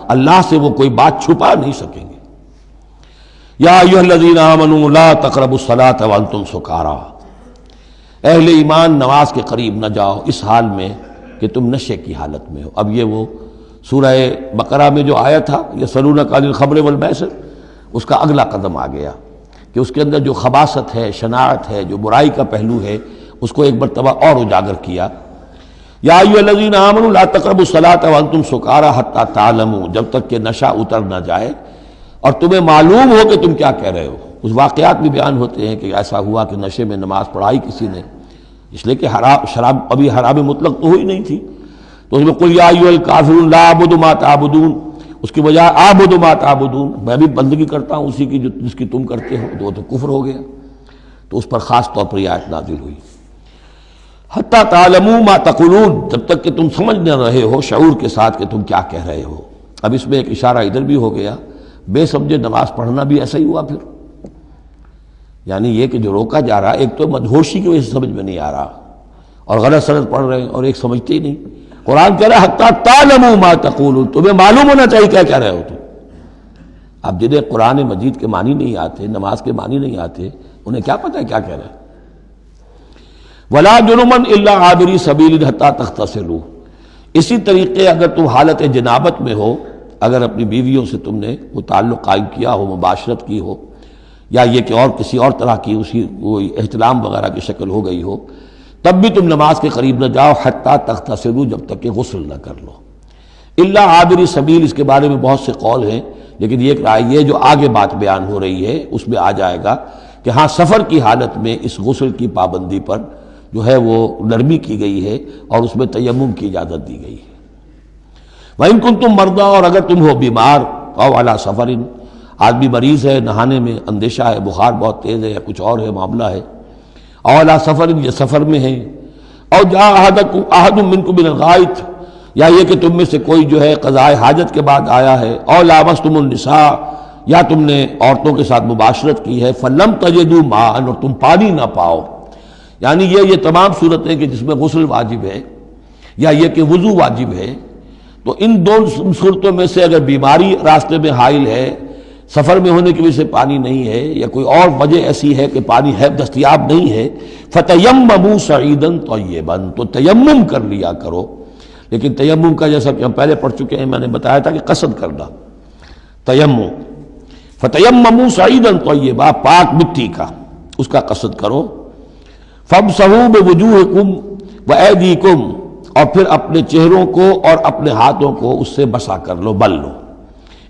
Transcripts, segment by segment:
اللہ سے وہ کوئی بات چھپا نہیں سکیں گے۔ یا ایھا الذین آمنوا لا تقربوا الصلاۃ وانتم سکارا، اہل ایمان نماز کے قریب نہ جاؤ اس حال میں کہ تم نشے کی حالت میں ہو۔ اب یہ وہ سورہ بقرہ میں جو آیا تھا یسألونک عن الخمر والمیسر، اس کا اگلا قدم آ گیا کہ اس کے اندر جو خباثت ہے، شناعت ہے، جو برائی کا پہلو ہے، اس کو ایک مرتبہ اور اجاگر کیا۔ یا ایھا الذین آمنوا لا تقربوا الصلاۃ وانتم سکارا حتی تعلموا، جب تک کہ نشہ اتر نہ جائے اور تمہیں معلوم ہو کہ تم کیا کہہ رہے ہو۔ اس واقعات بھی بیان ہوتے ہیں کہ ایسا ہوا کہ نشے میں نماز پڑھائی کسی نے، اس لیے کہ شراب ابھی حرام مطلق تو ہوئی نہیں تھی، تو اس میں قل یا ایھا الکافرون لا اعبد ما تعبدون، اس کی بجائے اعبد ما تعبدون، میں بھی بندگی کرتا ہوں اسی کی جس کی تم کرتے ہو، تو وہ تو کفر ہو گیا۔ تو اس پر خاص طور پر یہ آیت نازل ہوئی حتی تعلموا ما تقولون، جب تک کہ تم سمجھ نہ رہے ہو شعور کے ساتھ کہ تم کیا کہہ رہے ہو۔ اب اس میں ایک اشارہ ادھر بھی ہو گیا، بے سمجھے نماز پڑھنا بھی ایسا ہی ہوا پھر، یعنی یہ کہ جو روکا جا رہا ہے ایک تو مدہوشی کی وجہ سے سمجھ میں نہیں آ رہا اور غلط سند پڑھ رہے ہیں، اور ایک سمجھتے ہی نہیں۔ قرآن کہہ رہا ہے حتی تعلموا ما تقولون، تمہیں معلوم ہونا چاہیے کیا کہہ رہے ہو تم۔ اب جنہیں قرآن مجید کے معنی نہیں آتے، نماز کے معنی نہیں آتے، انہیں کیا پتہ ہے کیا کہہ رہے ہیں۔ وَلَا جُنُبًا إِلَّا عَابِرِي سَبِيلٍ حَتَّىٰ تَغْتَسِلُوا، اسی طریقے اگر تم حالت جنابت میں ہو، اگر اپنی بیویوں سے تم نے وہ تعلق قائم کیا ہو، مباشرت کی ہو، یا یہ کہ اور کسی اور طرح کی اسی کوئی احتلام وغیرہ کی شکل ہو گئی ہو، تب بھی تم نماز کے قریب نہ جاؤ حتیٰ تغتسلوا، جب تک کہ غسل نہ کر لو۔ الا عابری سبیل، اس کے بارے میں بہت سے قول ہیں، لیکن یہ رائے یہ جو آگے بات بیان ہو رہی ہے اس میں آ جائے گا کہ ہاں سفر کی حالت میں اس غسل کی پابندی پر جو ہے وہ نرمی کی گئی ہے اور اس میں تیمم کی اجازت دی گئی ہے۔ وَإِن كُنتُم مَرْضَىٰ، اور اگر تم ہو بیمار، أَوْ عَلَىٰ سَفَرٍ، آدمی مریض ہے، نہانے میں اندیشہ ہے، بخار بہت تیز ہے یا کچھ اور ہے معاملہ ہے، أَوْ عَلَىٰ سَفَرٍ، یہ سفر میں ہے، أَوْ جَاءَ أَحَدٌ مِّنكُم مِّنَ الْغَائِطِ، یا یہ کہ تم میں سے کوئی جو ہے قضاء حاجت کے بعد آیا ہے، أَوْ لَامَسْتُمُ النِّسَاءَ، یا تم نے عورتوں کے ساتھ مباشرت کی ہے، فَلَمْ تَجِدُوا مَاءً، اور تم پانی نہ پاؤ، یعنی یہ تمام صورتیں کہ جس میں غسل واجب ہے یا یہ کہ وضو واجب ہے، تو ان دو صورتوں میں سے اگر بیماری راستے میں حائل ہے، سفر میں ہونے کی وجہ سے پانی نہیں ہے، یا کوئی اور وجہ ایسی ہے کہ پانی ہے دستیاب نہیں ہے، فَتَيَمَّمُوا صَعِيدًا طَيِّبًا، تو تیمم کر لیا کرو۔ لیکن تیمم کا جیسا کہ ہم پہلے پڑھ چکے ہیں، میں نے بتایا تھا کہ قصد کرنا، تیمم، فَتَيَمَّمُوا صَعِيدًا طَيِّبًا، پاک مٹی کا، اس کا قصد کرو۔ فَامْسَحُوا بِوُجُوهِكُمْ وَأَيْدِيكُمْ، اور پھر اپنے چہروں کو اور اپنے ہاتھوں کو اس سے بسا کر لو، بل لو۔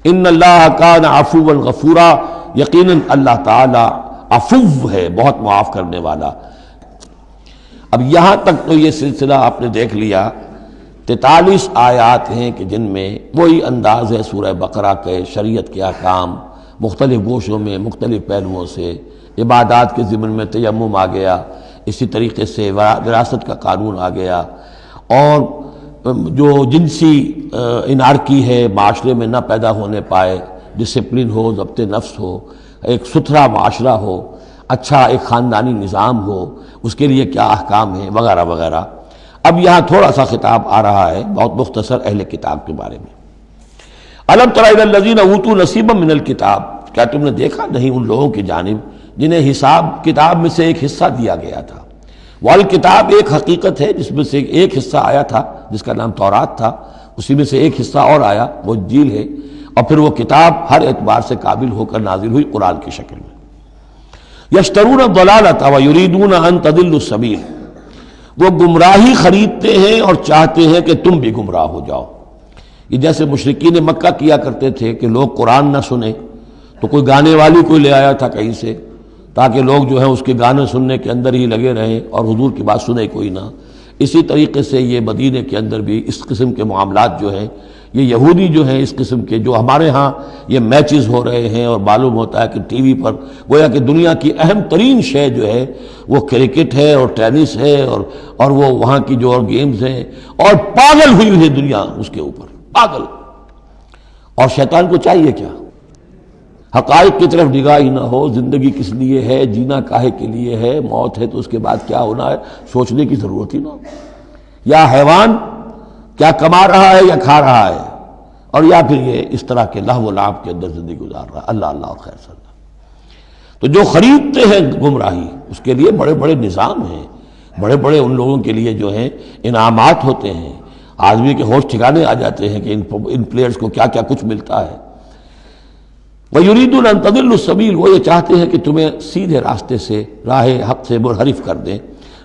ان اللہ کان عفوا غفورا، یقیناً اللہ تعالی عفو ہے، بہت معاف کرنے والا۔ اب یہاں تک تو یہ سلسلہ آپ نے دیکھ لیا، 43 آیات ہیں کہ جن میں وہی انداز ہے سورہ بقرہ کے، شریعت کے احکام مختلف گوشوں میں مختلف پہلوؤں سے، عبادات کے ضمن میں تیمم آ گیا، اسی طریقے سے وراثت کا قانون آ گیا، اور جو جنسی انارکی ہے معاشرے میں نہ پیدا ہونے پائے، ڈسپلن ہو، ضبط نفس ہو، ایک ستھرا معاشرہ ہو، اچھا ایک خاندانی نظام ہو، اس کے لیے کیا احکام ہیں وغیرہ وغیرہ۔ اب یہاں تھوڑا سا خطاب آ رہا ہے بہت مختصر اہل کتاب کے بارے میں۔ الم تر الی الذین اوتوا نصیبا من الکتاب، کیا تم نے دیکھا نہیں ان لوگوں کی جانب جنہیں حساب کتاب میں سے ایک حصہ دیا گیا تھا۔ والکتاب ایک حقیقت ہے جس میں سے ایک حصہ آیا تھا جس کا نام تورات تھا، اسی میں سے ایک حصہ اور آیا وہ انجیل ہے، اور پھر وہ کتاب ہر اعتبار سے قابل ہو کر نازل ہوئی قرآن کی شکل میں۔ یشترون الضلالۃ ویریدون ان تضلوا السبیل، وہ گمراہی خریدتے ہیں اور چاہتے ہیں کہ تم بھی گمراہ ہو جاؤ۔ یہ جیسے مشرکین مکہ کیا کرتے تھے کہ لوگ قرآن نہ سنیں تو کوئی گانے والی کوئی لے آیا تھا کہیں سے، تاکہ لوگ جو ہیں اس کے گانے سننے کے اندر ہی لگے رہیں اور حضور کی بات سنے کوئی نہ۔ اسی طریقے سے یہ مدینے کے اندر بھی اس قسم کے معاملات جو ہیں، یہ یہودی جو ہیں اس قسم کے، جو ہمارے ہاں یہ میچز ہو رہے ہیں اور معلوم ہوتا ہے کہ ٹی وی پر گویا کہ دنیا کی اہم ترین شے جو ہے وہ کرکٹ ہے اور ٹینس ہے اور وہ وہاں کی جو اور گیمز ہیں، اور پاگل ہوئی ہے دنیا اس کے اوپر، پاگل۔ اور شیطان کو چاہیے کیا؟ حقائق کی طرف نگاہ ہی نہ ہو، زندگی کس لیے ہے، جینا کاہے کے لیے ہے، موت ہے تو اس کے بعد کیا ہونا ہے، سوچنے کی ضرورت ہی نہ ہو۔ یا حیوان کیا کما رہا ہے یا کھا رہا ہے، اور یا پھر یہ اس طرح کے لہو و لعب کے اندر زندگی گزار رہا ہے۔ اللہ اللہ اور خیر صلی اللہ۔ تو جو خریدتے ہیں گمراہی، اس کے لیے بڑے بڑے نظام ہیں، بڑے بڑے ان لوگوں کے لیے جو ہیں انعامات ہوتے ہیں، آدمی کے ہوش ٹھکانے آ جاتے ہیں کہ ان پلیئرز کو کیا کیا کچھ ملتا ہے۔ وَيُرِيدُونَ أَن تَضِلُّوا السَّبِيلَ، وہ یہ چاہتے ہیں کہ تمہیں سیدھے راستے سے، راہ حق سے منحرف کر دیں۔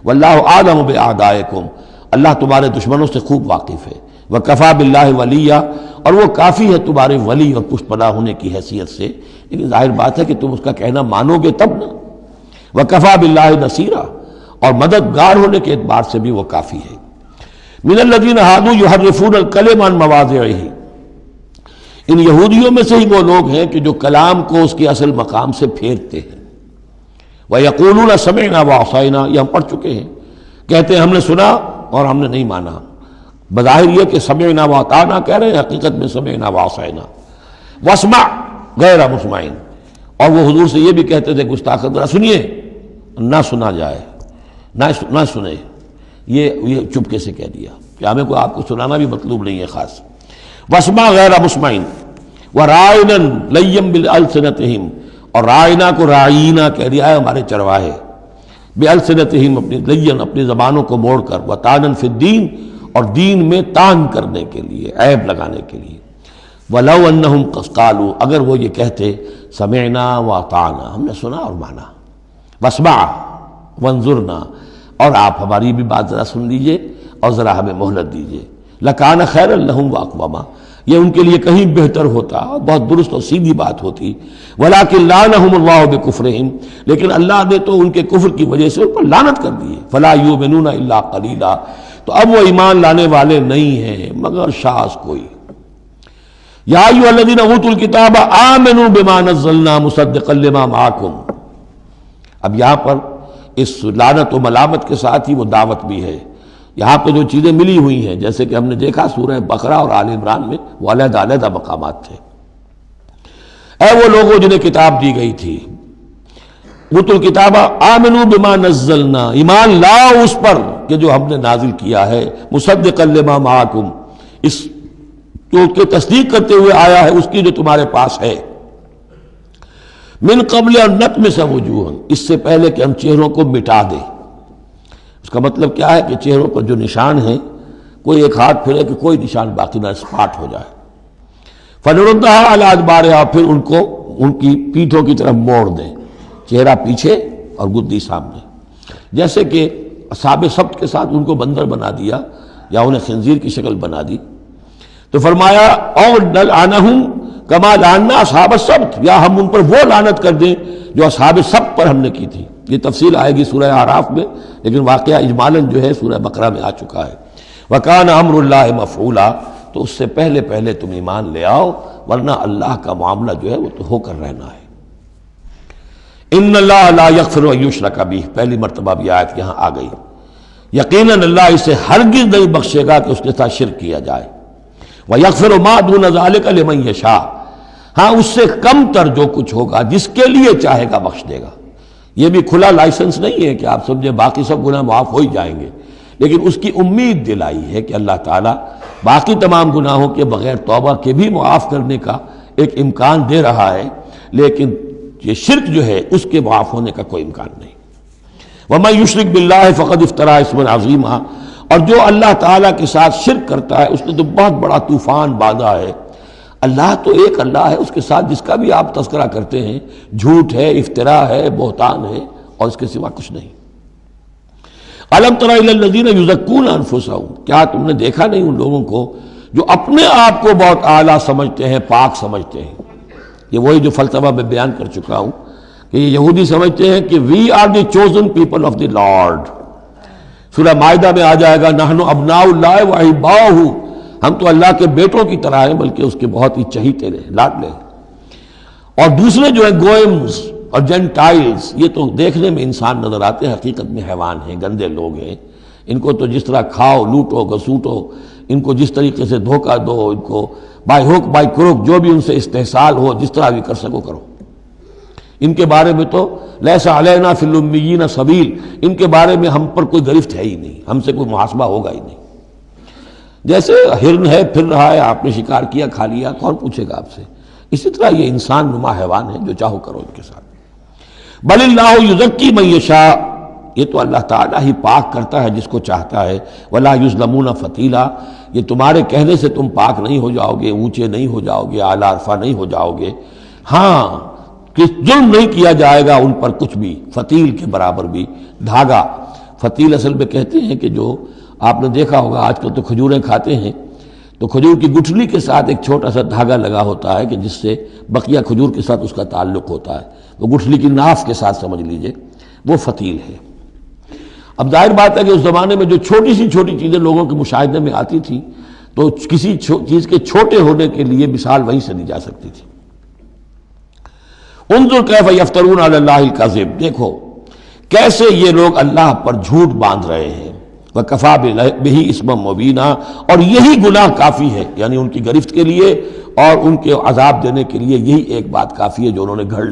وَاللَّهُ أَعْلَمُ بِأَعْدَائِكُمْ، اللہ تمہارے دشمنوں سے خوب واقف ہے۔ وَكَفَى بِاللَّهِ وَلِيًّا، اور وہ کافی ہے تمہارے ولی اور پشت پناہ ہونے کی حیثیت سے، لیکن ظاہر بات ہے کہ تم اس کا کہنا مانو گے تب نا۔ وَكَفَى بِاللَّهِ نَصِيرًا، اور مددگار ہونے کے اعتبار سے بھی وہ کافی ہے۔ مِنَ الَّذِينَ هَادُوا يُحَرِّفُونَ الْكَلِمَ عَن مَّوَاضِعِهِ، ان یہودیوں میں سے ہی وہ لوگ ہیں کہ جو کلام کو اس کے اصل مقام سے پھیرتے ہیں۔ وَيَقُولُونَ سَمِعْنَا وَعَصَيْنَا، یہ ہم پڑھ چکے ہیں، کہتے ہیں ہم نے سنا اور ہم نے نہیں مانا۔ بظاہر یہ کہ سمعنا وَأَطَعْنَا کہہ رہے ہیں، حقیقت میں سمعنا وَعَصَيْنَا۔ وَاسْمَعْ غَيْرَ مُسْمَعٍ، اور وہ حضور سے یہ بھی کہتے تھے گستاخ ذرا سنیے، نہ سنا جائے، نہ سنے، یہ چپکے سے کہہ دیا کہ ہمیں کو آپ کو سنانا بھی مطلوب نہیں ہے خاص۔ وَاسْمَعْ غَيْرَ مُسْمَعٍ وَرَاعِنًا لَيًّا بِأَلْسِنَتِهِمْ، اور رائنا کو رائینا کہہ دیا ہے ہمارے چرواہے، بِأَلْسِنَتِهِمْ اپنی لین اپنی زبانوں کو موڑ کر، وَطَعْنًا فِي الدِّينِ، اور دین میں طعن کرنے کے لیے، عیب لگانے کے لیے۔ وَلَوْ أَنَّهُمْ قَالُوا، اگر وہ یہ کہتے سمعنا وَأَطَعْنَا، ہم نے سنا اور مانا، وَاسْمَعْ وَانظُرْنَا، اور آپ ہماری بھی بات ذرا سن لیجئے اور ذرا ہمیں مہلت دیجئے، لَكَانَ خَيْرًا لَهُمْ وَأَقْوَمَ، یہ ان کے لیے کہیں بہتر ہوتا، بہت درست اور سیدھی بات ہوتی۔ وَلَكِنْ لَعَنَهُمُ اللَّهُ بِكُفْرِهِمْ، لیکن اللہ نے تو ان کے کفر کی وجہ سے ان پر لعنت کر دی ہے۔ فَلَا يُؤْمِنُونَ إِلَّا قَلِيلًا، تو اب وہ ایمان لانے والے نہیں ہیں مگر شاذ کوئی۔ یا ایھا الذین اوتوا الکتاب آمنوا بما نزلنا مصدقا لما معکم، اب یہاں پر اس لعنت و ملامت کے ساتھ ہی وہ دعوت بھی ہے۔ یہاں پہ جو چیزیں ملی ہوئی ہیں، جیسے کہ ہم نے دیکھا سورہ بقرہ اور آل عمران میں، وہ علیحدہ علیحدہ مقامات تھے۔ اے وہ لوگوں جنہیں کتاب دی گئی تھی، اوتوا الکتاب آمنوا بما نزلنا، ایمان لاؤ اس پر کہ جو ہم نے نازل کیا ہے، مصدقا لما معکم، اس جو کہ تصدیق کرتے ہوئے آیا ہے اس کی جو تمہارے پاس ہے۔ من قبل ان نطمس وجوہا، اس سے پہلے کہ ہم چہروں کو مٹا دیں۔ اس کا مطلب کیا ہے کہ چہروں پر جو نشان ہیں، کوئی ایک ہاتھ پھرے کہ کوئی نشان باقی نہ، اسپاٹ ہو جائے۔ فنردھا علی ادبارہا، پھر ان کو ان کی پیٹھوں کی طرف موڑ دیں، چہرہ پیچھے اور گدی سامنے، جیسے کہ اصحاب سبت کے ساتھ ان کو بندر بنا دیا یا انہیں خنزیر کی شکل بنا دی۔ تو فرمایا اور نلعنہم کما لعنا اصحاب السبت، یا ہم ان پر وہ لعنت کر دیں جو اصحاب سبت پر ہم نے کی تھی۔ یہ تفصیل آئے گی سورہ اعراف میں، لیکن واقعہ اجمالاً جو ہے سورہ بقرہ میں آ چکا ہے۔ وَكَانَ أَمْرُ اللَّهِ مَفْعُولًا، تو اس سے پہلے تم ایمان لے آؤ، ورنہ اللہ کا معاملہ جو ہے وہ تو ہو کر رہنا ہے۔ ان اللہ لا یغفر ان یشرک بہ، پہلی مرتبہ بھی آیت یہاں آ گئی، یقیناً اللہ اسے ہرگز نہیں بخشے گا کہ اس کے ساتھ شرک کیا جائے۔ وَيَغْفِرُ مَا دُونَ ذَلِكَ لِمَن يَشَاءُ، ہاں اس سے کم تر جو کچھ ہوگا جس کے لیے چاہے گا بخش دے گا۔ یہ بھی کھلا لائسنس نہیں ہے کہ آپ سمجھے باقی سب گناہ معاف ہو ہی جائیں گے، لیکن اس کی امید دلائی ہے کہ اللہ تعالیٰ باقی تمام گناہوں کے بغیر توبہ کے بھی معاف کرنے کا ایک امکان دے رہا ہے، لیکن یہ شرک جو ہے اس کے معاف ہونے کا کوئی امکان نہیں۔ وَمَن يُشْرِكْ بِاللَّهِ فَقَدِ افْتَرَىٰ اِثْمًا عَظِيمًا، اور جو اللہ تعالیٰ کے ساتھ شرک کرتا ہے اس نے تو بہت بڑا طوفان باندھا ہے۔ اللہ تو ایک اللہ ہے، اس کے ساتھ جس کا بھی آپ تذکرہ کرتے ہیں جھوٹ ہے، افتراء ہے، بہتان ہے، اور اس کے سوا کچھ نہیں۔ أَلَمْ تَرَ إِلَى الَّذِينَ يُزَكُّونَ أَنفُسَهُمْ، کیا تم نے دیکھا نہیں ان لوگوں کو جو اپنے آپ کو بہت اعلیٰ سمجھتے ہیں، پاک سمجھتے ہیں؟ یہ وہی جو فلسفہ میں بیان کر چکا ہوں کہ یہ یہودی سمجھتے ہیں کہ we are the chosen people of the lord. سورہ مائدہ میں آ جائے گا نحن ابناء اللہ واحباؤہ، ہم تو اللہ کے بیٹوں کی طرح ہیں، بلکہ اس کے بہت ہی چہیتے ہیں، لاڈلے ہیں۔ اور دوسرے جو ہیں گوئمز اور جینٹائلز، یہ تو دیکھنے میں انسان نظر آتے ہیں، حقیقت میں حیوان ہیں، گندے لوگ ہیں۔ ان کو تو جس طرح کھاؤ، لوٹو، گسوٹو، ان کو جس طریقے سے دھوکہ دو، ان کو بائی ہوک بائی کروک جو بھی ان سے استحصال ہو، جس طرح بھی کر سکو کرو۔ ان کے بارے میں تو لیس علینا فی الامیین سبیل، ان کے بارے میں ہم پر کوئی گرفت ہے ہی نہیں، ہم سے کوئی محاسبہ ہوگا ہی نہیں۔ جیسے ہرن ہے پھر رہا ہے، آپ نے شکار کیا کھا لیا، کون پوچھے گا آپ سے؟ اسی طرح یہ انسان نما حیوان ہے، جو چاہو کرو ان کے ساتھ۔ بل اللہ یزکی من یشاء، یہ تو اللہ تعالیٰ ہی پاک کرتا ہے جس کو چاہتا ہے۔ ولا یظلمون فتیلا، یہ تمہارے کہنے سے تم پاک نہیں ہو جاؤ گے، اونچے نہیں ہو جاؤ گے، اعلیٰ عرفہ نہیں ہو جاؤ گے۔ ہاں کہ ظلم نہیں کیا جائے گا ان پر کچھ بھی، فتیل کے برابر بھی۔ دھاگا، فتیل اصل میں کہتے ہیں کہ جو آپ نے دیکھا ہوگا آج کل تو کھجوریں کھاتے ہیں تو کھجور کی گٹھلی کے ساتھ ایک چھوٹا سا دھاگا لگا ہوتا ہے کہ جس سے بقیہ کھجور کے ساتھ اس کا تعلق ہوتا ہے، وہ گٹھلی کی ناف کے ساتھ سمجھ لیجئے، وہ فتیل ہے۔ اب ظاہر بات ہے کہ اس زمانے میں جو چھوٹی سی چھوٹی چیزیں لوگوں کے مشاہدے میں آتی تھی تو کسی چیز کے چھوٹے ہونے کے لیے مثال وہیں سے دی جا سکتی تھی۔ انظر کیف یفترون علی اللہ الکذب، دیکھو کیسے یہ لوگ اللہ پر جھوٹ باندھ رہے ہیں۔ وکفیٰ بہ اسما مبینا، اور یہی گناہ کافی ہے، یعنی ان کی گرفت کے لیے اور ان کے عذاب دینے کے لیے یہی ایک بات کافی ہے جو انہوں نے گھڑ